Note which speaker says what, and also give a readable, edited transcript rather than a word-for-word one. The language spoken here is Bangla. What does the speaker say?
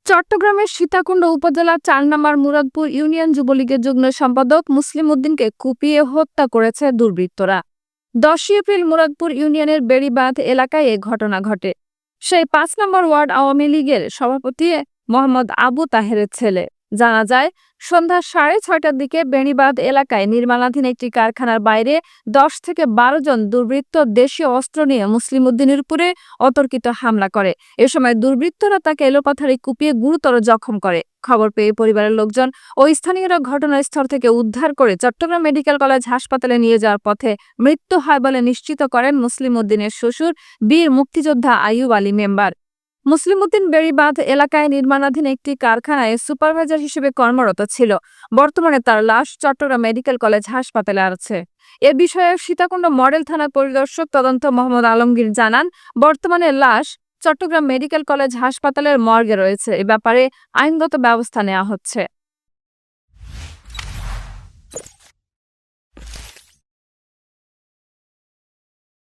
Speaker 1: চট্টগ্রামের সীতাকুণ্ড উপজেলার ৪ নম্বর মুরাদপুর ইউনিয়ন যুবলীগের যুগ্ম সম্পাদক মুসলিম উদ্দিনকে কুপিয়ে হত্যা করেছে দুর্বৃত্তরা। ১০ এপ্রিল মুরাদপুর ইউনিয়নের বেড়িবাঁধ এলাকায় এ ঘটনা ঘটে। সেই ৫ নম্বর ওয়ার্ড আওয়ামী লীগের সভাপতি মোহাম্মদ আবু তাহেরের ছেলে। জানা যায়, সন্ধ্যা ৬:৩০টার দিকে বেড়িবাঁধ এলাকায় নির্মাণাধীন একটি কারখানার বাইরে ১০ থেকে ১২ জন দুর্বৃত্ত দেশীয় অস্ত্র নিয়ে মুসলিম উদ্দিনের উপরে অতর্কিত হামলা করে। এ সময় দুর্বৃত্তরা তাকে এলোপাথাড়ি কুপিয়ে গুরুতর জখম করে। খবর পেয়ে পরিবারের লোকজন ও স্থানীয়রা ঘটনাস্থল থেকে উদ্ধার করে চট্টগ্রাম মেডিকেল কলেজ হাসপাতালে নিয়ে যাওয়ার পথে মৃত্যু হয় বলে নিশ্চিত করেন মুসলিম উদ্দিনের শ্বশুর বীর মুক্তিযোদ্ধা আইয়ুব আলী মেম্বার। মুসলিম উদ্দিন বেড়িবাঁধ এলাকায় নির্মাণাধীন একটি কারখানায় সুপারভাইজার হিসেবে কর্মরত ছিল। বর্তমানে তার লাশ চট্টগ্রাম মেডিকেল কলেজ হাসপাতালে আছে। এ বিষয়ে সীতাকুণ্ড মডেল থানার পরিদর্শক তদন্ত মোহাম্মদ আলমগীর জানান, বর্তমানে লাশ চট্টগ্রাম মেডিকেল কলেজ হাসপাতালের মর্গে রয়েছে। এ ব্যাপারে আইনগত ব্যবস্থা নেওয়া হচ্ছে।